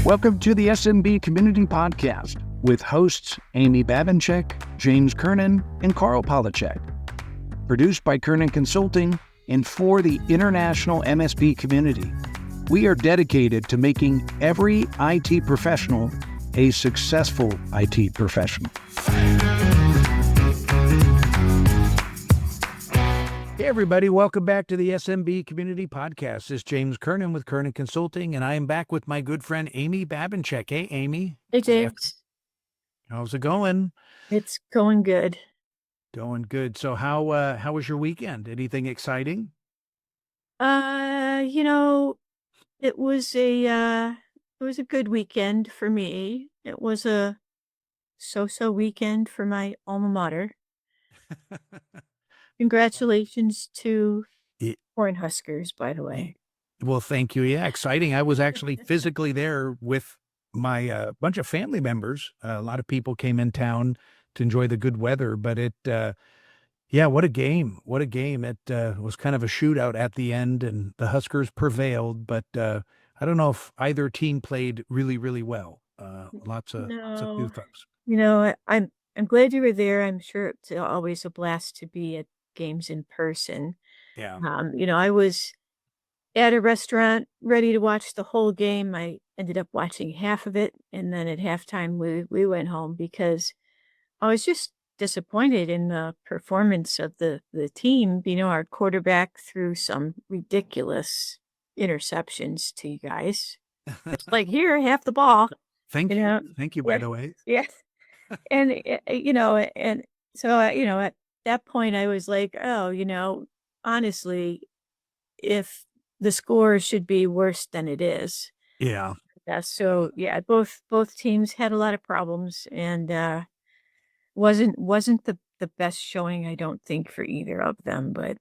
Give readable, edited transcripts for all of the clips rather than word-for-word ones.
Welcome to the SMB Community Podcast with hosts Amy Babinchek, James Kernan, and Carl Polachek. Produced by Kernan Consulting and for the international MSP community. We are dedicated to making every IT professional a successful IT professional. Hey everybody, welcome back to the SMB Community Podcast. This is James Kernan with Kernan Consulting, and I am back with my good friend Amy Babinchek. Hey Amy. Hey James. How's it going? It's going good. Going good. So how was your weekend? Anything exciting? It was a good weekend for me. It was a so-so weekend for my alma mater. Congratulations to It- Cornhuskers, by the way. Well, thank you. Yeah, exciting. I was actually physically there with my bunch of family members. A lot of people came in town to enjoy the good weather, but what a game. What a game. It was kind of a shootout at the end, and the Huskers prevailed, but I don't know if either team played really, really well. Lots of No, goof-ups. I'm glad you were there. I'm sure it's always a blast to be at games in person. Yeah. I was at a restaurant ready to watch the whole game. I ended up watching half of it, and then at halftime we went home because I was just disappointed in the performance of the team. Our quarterback threw some ridiculous interceptions to you guys. It's like, here, half the ball. Thank you. Thank you, by Yeah. the way. Yes. And, and so, at that point I was like, oh, honestly, if the score should be worse than it is. Yeah. So yeah, both teams had a lot of problems, and wasn't the best showing, I don't think, for either of them. But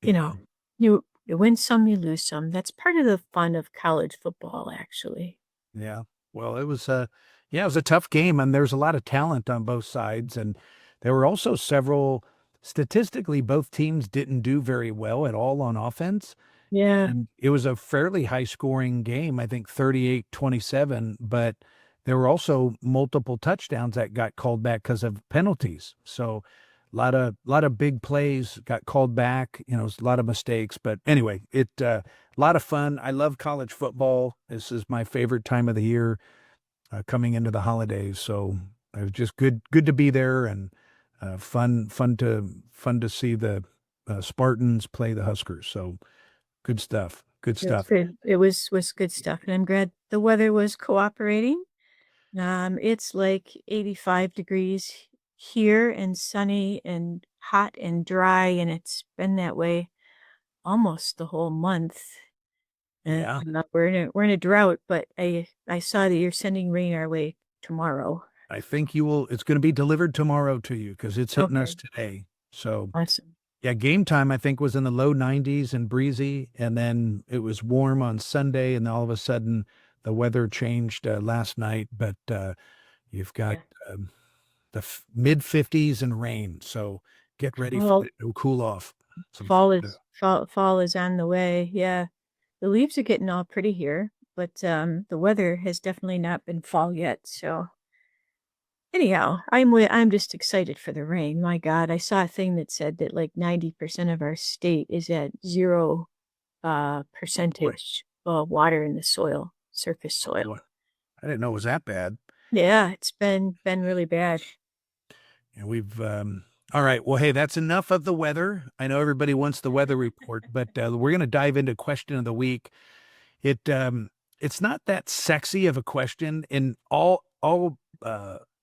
you win some, you lose some. That's part of the fun of college football, actually. Yeah. Well, it was it was a tough game, and there's a lot of talent on both sides, and there were also statistically, both teams didn't do very well at all on offense. Yeah. And it was a fairly high scoring game, I think 38-27, but there were also multiple touchdowns that got called back because of penalties. So a lot of big plays got called back, a lot of mistakes, but anyway, a lot of fun. I love college football. This is my favorite time of the year, coming into the holidays. So it was just good to be there, and fun to see the Spartans play the Huskers. So good stuff. Good stuff. It was good stuff, and I'm glad the weather was cooperating. It's like 85 degrees here, and sunny and hot and dry, and it's been that way almost the whole month. Yeah. We're in a drought, but I saw that you're sending rain our way tomorrow. I think it's going to be delivered tomorrow to you because it's hitting us Okay. today. So Awesome. yeah, game time, I think, was in the low 90s and breezy, and then it was warm on Sunday, and all of a sudden the weather changed last night, but you've got the mid 50s and rain, so get ready for it to cool off. Fall is on the way. Yeah, the leaves are getting all pretty here, but the weather has definitely not been fall yet. So anyhow, I'm just excited for the rain. My God, I saw a thing that said that like 90% of our state is at 0 percentage water in the soil, surface soil. Boy, I didn't know it was that bad. Yeah, it's been really bad. And we've all right. Well, hey, that's enough of the weather. I know everybody wants the weather report, but we're going to dive into question of the week. It's not that sexy of a question. In all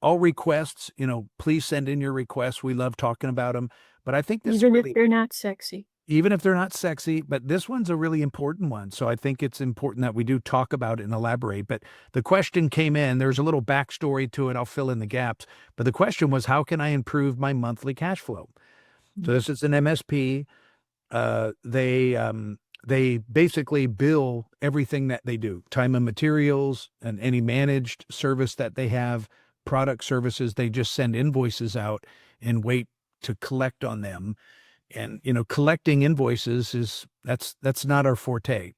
requests, please send in your requests. We love talking about them. But I think Even if they're not sexy. Even if they're not sexy, but this one's a really important one. So I think it's important that we do talk about it and elaborate. But the question came in, there's a little backstory to it. I'll fill in the gaps. But the question was, how can I improve my monthly cash flow? So this is an MSP. They basically bill everything that they do, time and materials and any managed service that they have, product services. They just send invoices out and wait to collect on them. And, collecting invoices that's not our forte,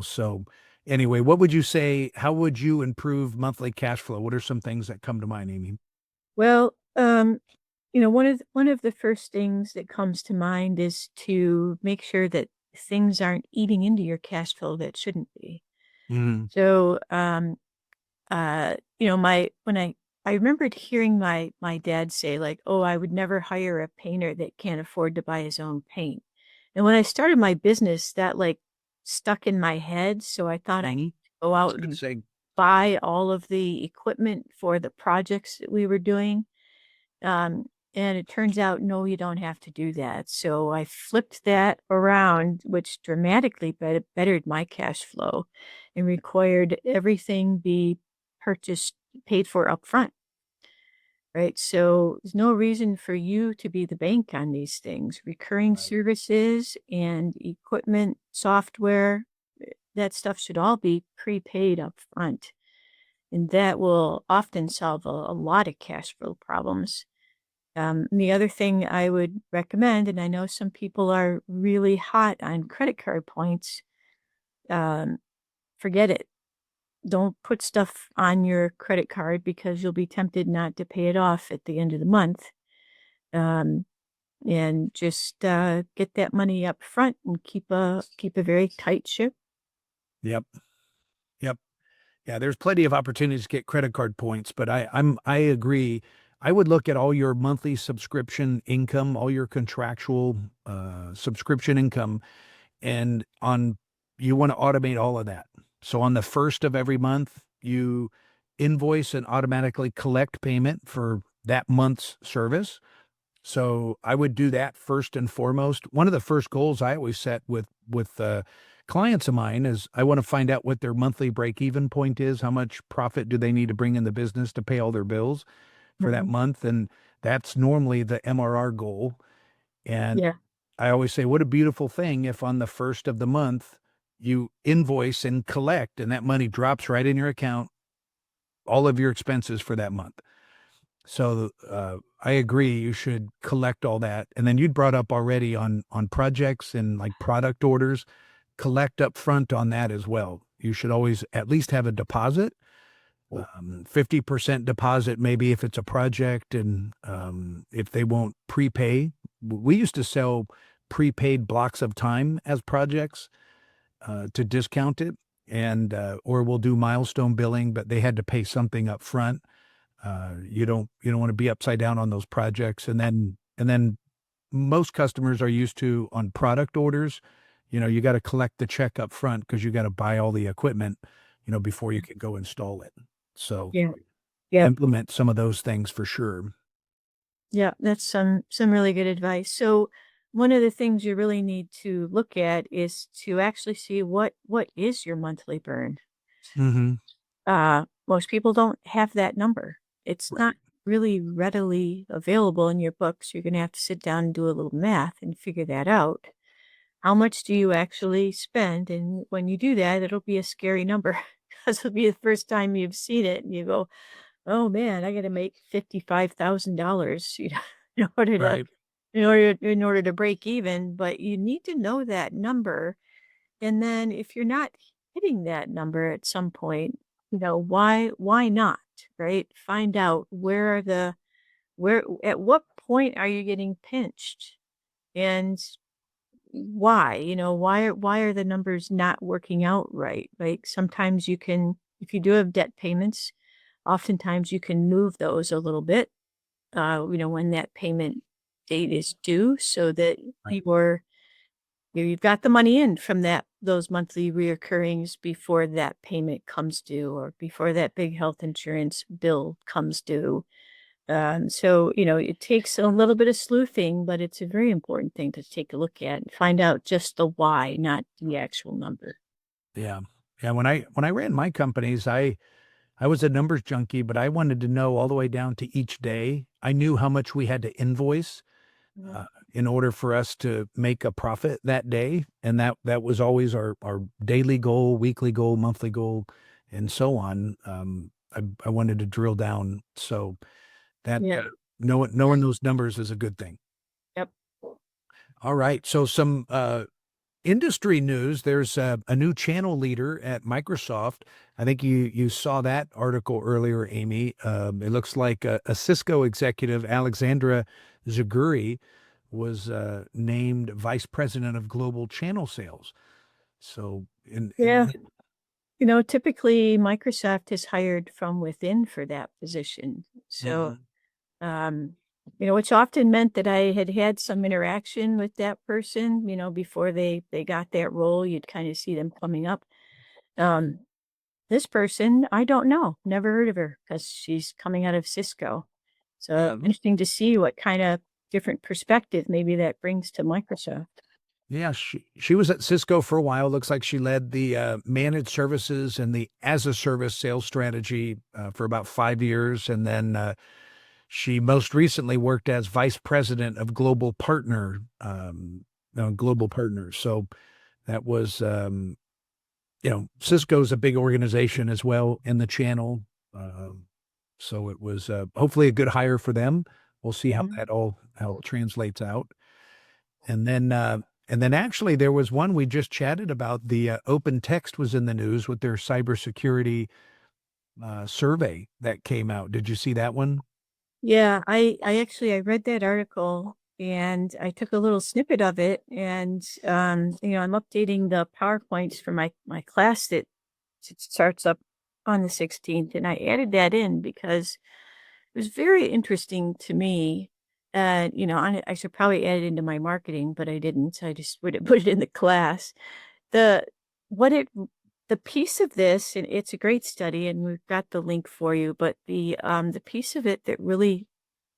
so Anyway, what would you say? How would you improve monthly cash flow? What are some things that come to mind, Amy? Well, one of the first things that comes to mind is to make sure that things aren't eating into your cash flow that shouldn't be. Mhm. So, my when I remembered hearing my dad say like, "Oh, I would never hire a painter that can't afford to buy his own paint." And when I started my business, that like stuck in my head, so I thought I Mhm. could go It's a out good and saying. buy all of the equipment for the projects that we were doing. Um, and it turns out, no, you don't have to do that. So I flipped that around, which dramatically bettered my cash flow and required everything be purchased, paid for upfront. Right. So there's no reason for you to be the bank on these things. Recurring Right. services and equipment, software, that stuff should all be prepaid up front. And that will often solve a lot of cash flow problems. The other thing I would recommend, and I know some people are really hot on credit card points, um, forget it. Don't put stuff on your credit card because you'll be tempted not to pay it off at the end of the month. Um, and just get that money up front and keep a very tight ship. Yep. Yep. Yeah, there's plenty of opportunities to get credit card points, but I agree. I would look at all your monthly subscription income, all your contractual subscription income, and on you want to automate all of that. So on the first of every month, you invoice and automatically collect payment for that month's service. So I would do that first and foremost. One of the first goals I always set with clients of mine is I want to find out what their monthly break even point is. How much profit do they need to bring in the business to pay all their bills for that Mhm. month? And that's normally the MRR goal. And Yeah. I always say, what a beautiful thing if on the first of the month you invoice and collect, and that money drops right in your account, all of your expenses for that month. So I agree. You should collect all that, and then you'd brought up already on projects and like product orders. Collect up front on that as well. You should always at least have a deposit, 50% deposit, maybe if it's a project, and if they won't prepay. We used to sell prepaid blocks of time as projects to discount it, and or we'll do milestone billing, but they had to pay something up front. You don't want to be upside down on those projects, and then most customers are used to on product orders. You got to collect the check up front because you got to buy all the equipment, before you can go install it. So Yeah. Yep. implement some of those things for sure. Yeah, that's some really good advice. So one of the things you really need to look at is to actually see what is your monthly burn. Hmm. Most people don't have that number. It's Right. not really readily available in your books. You're going to have to sit down and do a little math and figure that out. How much do you actually spend? And when you do that, it'll be a scary number because it'll be the first time you've seen it and you go, oh man, I got to make $55,000, in order to Right. in order to break even, but you need to know that number. And then if you're not hitting that number at some point, why not, right? Find out where at what point are you getting pinched and why, why are the numbers not working out right? Like sometimes you can, if you do have debt payments, oftentimes you can move those a little bit, when that payment date is due so that Right. you've got the money in from those monthly reoccurrings before that payment comes due or before that big health insurance bill comes due. So, it takes a little bit of sleuthing, but it's a very important thing to take a look at and find out just the why, not the actual number. Yeah. Yeah. When I ran my companies, I was a numbers junkie, but I wanted to know all the way down to each day. I knew how much we had to invoice Mhm. uh, in order for us to make a profit that day, and that was always our daily goal, weekly goal, monthly goal, and so on. I wanted to drill down, so that Yeah. knowing those numbers is a good thing. Yep. All right, so some industry news, there's a new channel leader at Microsoft. I think you saw that article earlier, Amy. It looks like a Cisco executive, Alexandra Zaguri, was named vice president of global channel sales. So, Yeah. Typically Microsoft has hired from within for that position. So, Mhm. um, which often meant that I had had some interaction with that person, before they got that role. You'd kind of see them coming up. Um, this person, I don't know, never heard of her because she's coming out of Cisco. So Yeah, interesting to see what kind of different perspective maybe that brings to Microsoft. yeah, she was at Cisco for a while. Looks like she led the managed services and the as a service sales strategy for about 5 years, and then she most recently worked as vice president of global partners. So that was, Cisco's a big organization as well in the channel. Um, so it was hopefully a good hire for them. We'll see Mhm. how it translates out. And then actually there was one we just chatted about. The OpenText was in the news with their cybersecurity survey that came out. Did you see that one? Yeah, I read that article and I took a little snippet of it, and I'm updating the PowerPoints for my class that starts up on the 16th, and I added that in because it was very interesting to me. I should probably add it into my marketing, but I didn't. I just would put it in the class. The what it the piece of this, and it's a great study, and we've got the link for you. But the piece of it that really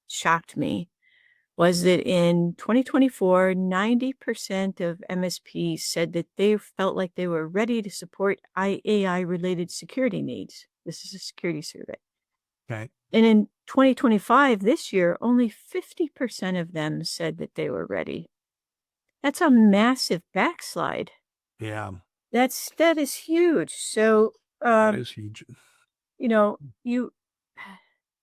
shocked me was that in 2024, 90% of MSPs said that they felt like they were ready to support AI related security needs. This is a security survey. Okay. And in 2025, this year, only 50% of them said that they were ready. That's a massive backslide. Yeah, That is huge. So, that um, is huge. you know, you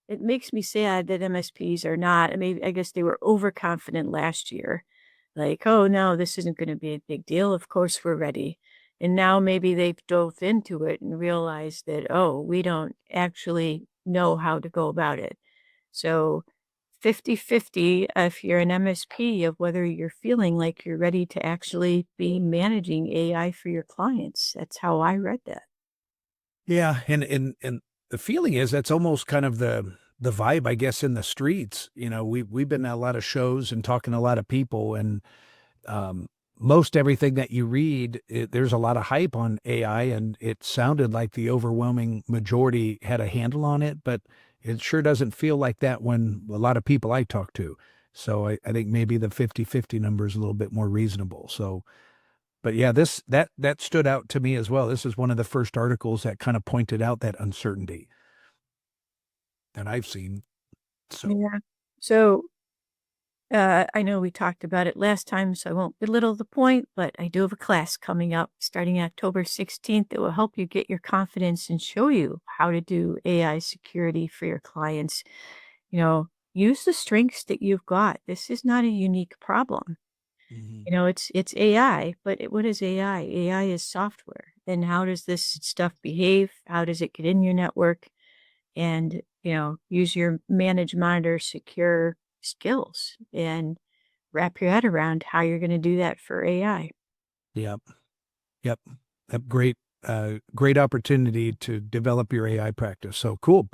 it makes me sad that MSPs are not. I mean, I guess they were overconfident last year. Like, oh no, this isn't going to be a big deal. Of course we're ready. And now maybe they've dove into it and realized that, oh, we don't actually know how to go about it. So 50-50, if you're an MSP, of whether you're feeling like you're ready to actually be managing AI for your clients. That's how I read that. Yeah, and the feeling is that's almost kind of the vibe, I guess, in the streets. We've been at a lot of shows and talking to a lot of people, and um, most everything that you read, there's a lot of hype on AI, and it sounded like the overwhelming majority had a handle on it, but it sure doesn't feel like that when a lot of people I talk to. So I think maybe the 50-50 number is a little bit more reasonable. So, but yeah, that stood out to me as well. This is one of the first articles that kind of pointed out that uncertainty that I've seen. So, Yeah. So I know we talked about it last time, so I won't belittle the point, but I do have a class coming up starting October 16th that will help you get your confidence and show you how to do AI security for your clients. Use the strengths that you've got. This is not a unique problem. mhm. It's AI, but what is AI? AI is software. And how does this stuff behave? How does it get in your network? And use your manage, monitor, secure skills and wrap your head around how you're going to do that for AI. Yep, yep, great opportunity to develop your AI practice. So cool.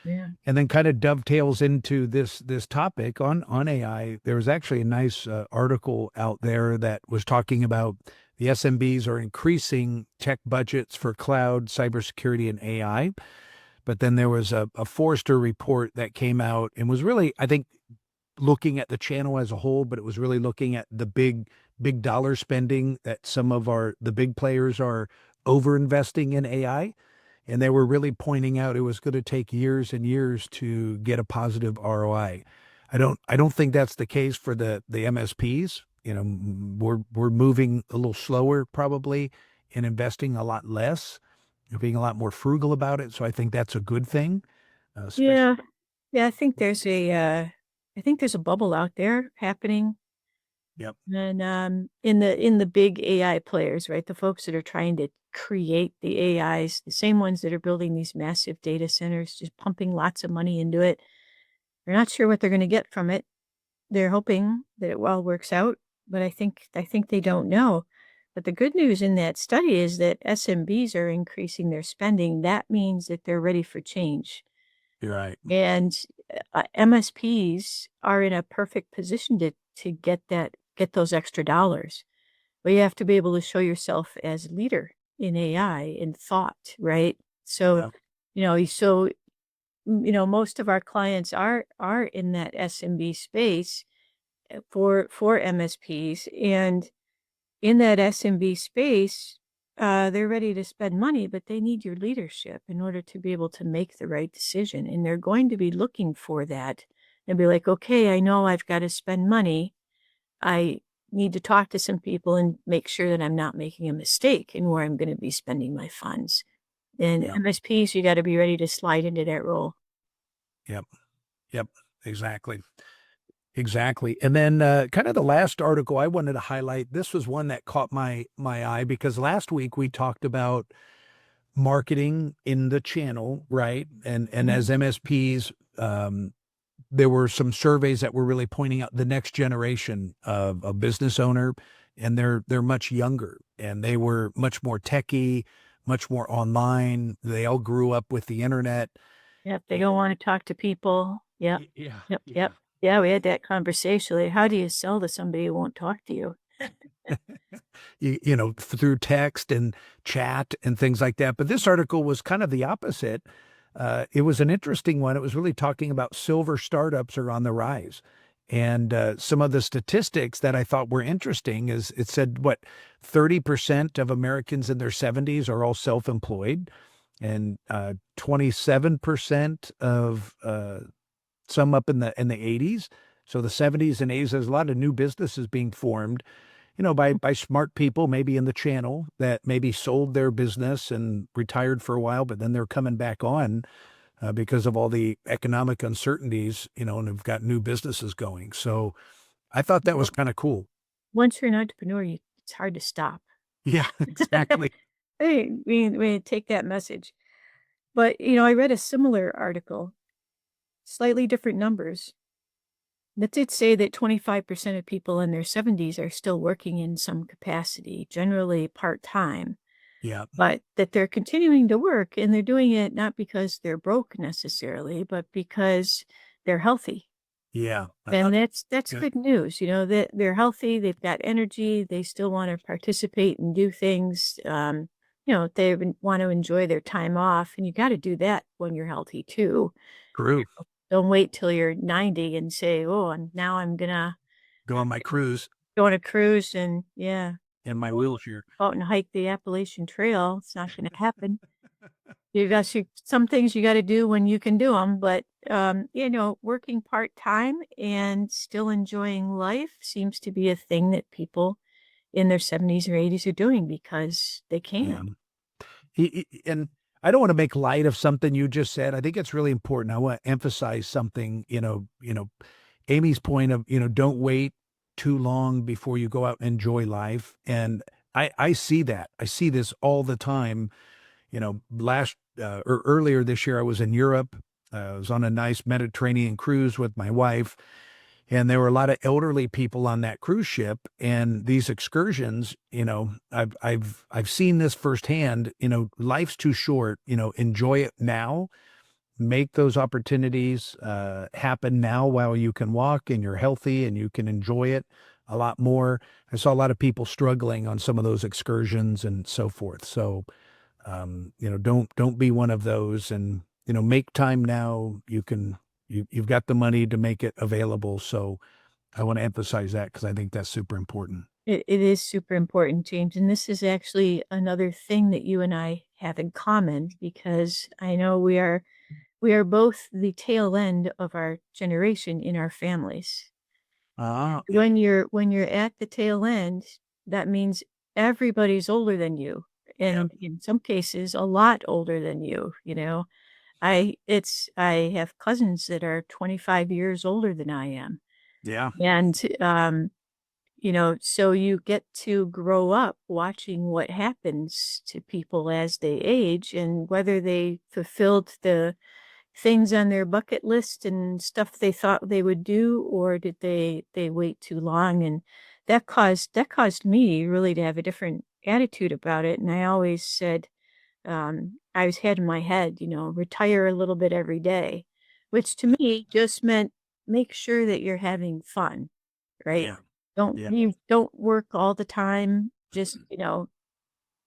Yeah. And then kind of dovetails into this topic on AI. There was actually a nice article out there that was talking about the SMBs are increasing tech budgets for cloud, cybersecurity, and AI. But then there was a Forrester report that came out and was really, I think, looking at the channel as a whole, but it was really looking at the big dollar spending that some of the big players are over investing in AI. And they were really pointing out it was going to take years and years to get a positive ROI. I don't think that's the case for the MSPs. We're moving a little slower probably and investing a lot less, being a lot more frugal about it. So I think that's a good thing, Yeah. especially. Yeah. I think there's a bubble out there happening. Yep. And in the big AI players, right, the folks that are trying to create the AIs, the same ones that are building these massive data centers, just pumping lots of money into it. They're not sure what they're going to get from it. They're hoping that it all works out, but I think they don't know. But the good news in that study is that SMBs are increasing their spending. That means that they're ready for change. You're right. And MSPs are in a perfect position to get those extra dollars. But you have to be able to show yourself as leader in AI in thought, right? So, Yep. you know, so most of our clients are in that SMB space for MSPs, and in that SMB space, they're ready to spend money, but they need your leadership in order to be able to make the right decision. And they're going to be looking for that and be like, okay, I know I've got to spend money. I need to talk to some people and make sure that I'm not making a mistake in where I'm going to be spending my funds. And Yep. MSPs, you got to be ready to slide into that role. Yep. Yep. Exactly. Exactly. And then kind of the last article I wanted to highlight, this was one that caught my eye because last week we talked about marketing in the channel, right? And Mhm. as MSPs, there were some surveys that were really pointing out the next generation of a business owner, and they're much younger and they were much more techy, much more online. They all grew up with the internet. Yep, they don't And want to talk to people. Yep, yeah, yep, yeah. yep. Yeah, we had that conversation. Like, how do you sell to somebody who won't talk to you? Through text and chat and things like that. But this article was kind of the opposite. It was an interesting one. It was really talking about silver startups are on the rise. And some of the statistics that I thought were interesting is it said, what, 30% of Americans in their 70s are all self employed, and 27% of some up in the 80s. So the 70s and 80s, there's a lot of new businesses being formed by smart people, maybe in the channel that maybe sold their business and retired for a while, but then they're coming back on because of all the economic uncertainties, and have got new businesses going. So I thought that was Well, kind of cool. once you're an entrepreneur, it's hard to stop. Yeah, exactly. Hey, we take that message. But, I read a similar article, slightly different numbers, that did say that 25% of people in their 70s are still working in some capacity, generally part time, Yeah, but that they're continuing to work and they're doing it not because they're broke necessarily, but because they're healthy. yeah. And that's Yeah. good news, that they're healthy, they've got energy, they still want to participate and do things. They want to enjoy their time off, and you got to do that when you're healthy too. True. Don't wait till you're 90 and say, "Oh, and now I'm gonna Go on my cruise go on a cruise and yeah, in my wheelchair. go out and hike the Appalachian Trail." It's not going to happen. Some things you got to do when you can do them, but working part time and still enjoying life seems to be a thing that people in their 70s or 80s are doing because they Yeah. can. And I don't want to make light of something you just said. I think it's really important. I want to emphasize something, Amy's point of, don't wait too long before you go out and enjoy life. And I see that. I see this all the time. Last or earlier this year, I was in Europe. I was on a nice Mediterranean cruise with my wife, and there were a lot of elderly people on that cruise ship. And these excursions, I've seen this firsthand. Life's too short. Enjoy it now, make those opportunities happen now while you can walk and you're healthy and you can enjoy it a lot more. I saw a lot of people struggling on some of those excursions and so forth. So, don't be one of those, and, make time now. You've got the money to make it available. So I want to emphasize that because I think that's super important. It is super important, James. And this is actually another thing that you and I have in common because I know we are both the tail end of our generation in our families. Yeah, When you're at the tail end, that means everybody's older than you, yeah, and in some cases, a lot older than you. I have cousins that are 25 years older than I am, yeah, and So you get to grow up watching what happens to people as they age and whether they fulfilled the things on their bucket list and stuff they thought they would do, or did they wait too long? And that caused me really to have a different attitude about it. And I always said, I was had in my head, retire a little bit every day, which to me just meant make sure that you're having fun, right? Yeah. Don't Yeah. you don't work all the time. Just,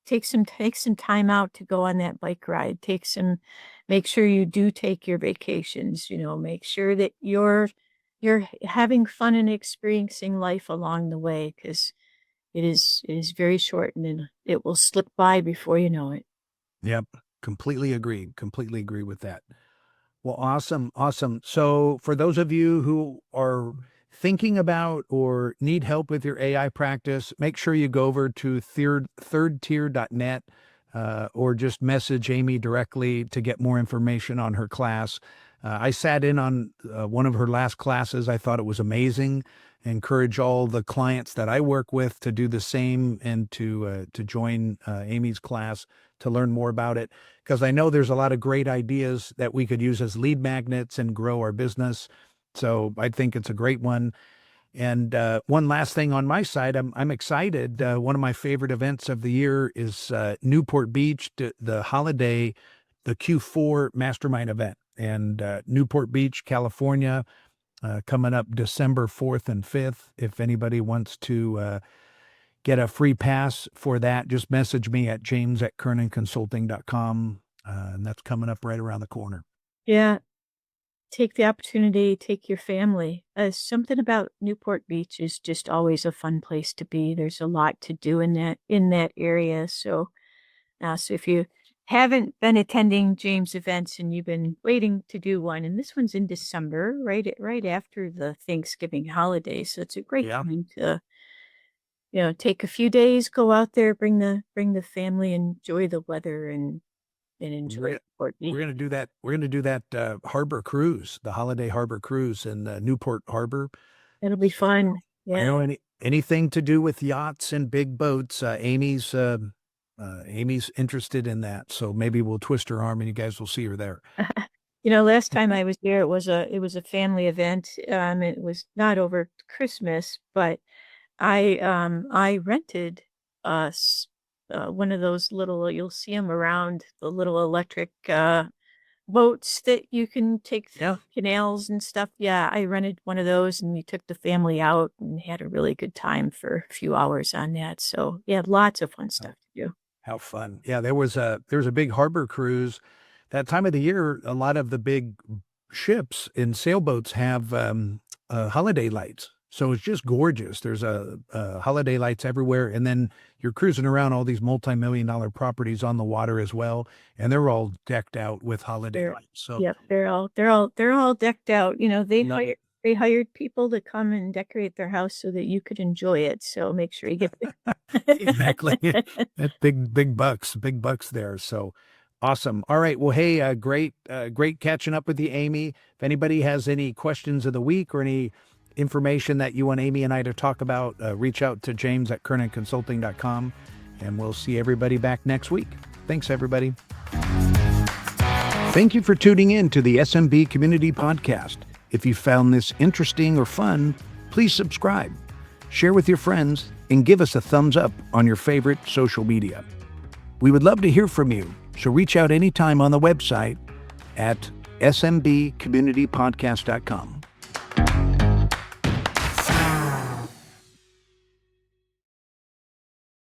take some time out to go on that bike ride. Make sure you do take your vacations, make sure that you're having fun and experiencing life along the way, because it is very short and it will slip by before you know it. Yep. Completely agree. Completely agree with that. Well, awesome. Awesome. So for those of you who are thinking about or need help with your AI practice, make sure you go over to thirdtier.net or just message Amy directly to get more information on her class. I sat in on one of her last classes. I thought it was amazing. Encourage all the clients that I work with to do the same and to join Amy's class to learn more about it, because I know there's a lot of great ideas that we could use as lead magnets and grow our business. So I think it's a great one. And one last thing on my side, I'm excited. One of my favorite events of the year is Newport Beach, the holiday, the Q4 Mastermind event, and Newport Beach, California, coming up December 4th and 5th. If anybody wants to get a free pass for that, just message me at james@kernanconsulting.com. And that's coming up right around the corner. Yeah, take the opportunity, take your family. Something about Newport Beach is just always a fun place to be. There's a lot to do in that area. So if you haven't been attending James events and you've been waiting to do one, and this one's in December, right after the Thanksgiving holiday, so it's a great Yeah. time to take a few days, go out there, bring the family, enjoy the weather, and enjoy We're, Newport we're Beach. going to do that. We're going to do that harbor cruise, the holiday harbor cruise in Newport Harbor. It'll be So fun. I Yeah. know anything to do with yachts and big boats. Amy's interested in that, so maybe we'll twist her arm and you guys will see her there. Last time I was there, it was a family event. It was not over Christmas, but I rented one of those little, you'll see them around, the little electric boats that you can take Yeah. through canals and stuff. Yeah, I rented one of those and we took the family out and had a really good time for a few hours on that. So yeah, lots of fun stuff to do. How fun. Yeah, there was a big harbor cruise. That time of the year, a lot of the big ships and sailboats have holiday lights. So it's just gorgeous. There's holiday lights everywhere. And then you're cruising around all these multi-million-dollar properties on the water as well. And they're all decked out with holiday They're lights. So Yep, they're all decked out. no, They hired people to come and decorate their house so that you could enjoy it. So make sure you get exactly. That big bucks there. So awesome. All right. Well, hey, great catching up with you, Amy. If anybody has any questions of the week or any information that you want Amy and I to talk about, reach out to james@kernanconsulting.com, and we'll see everybody back next week. Thanks, everybody. Thank you for tuning in to the SMB Community Podcast. If you found this interesting or fun, please subscribe, share with your friends, and give us a thumbs up on your favorite social media. We would love to hear from you, so reach out anytime on the website at smbcommunitypodcast.com.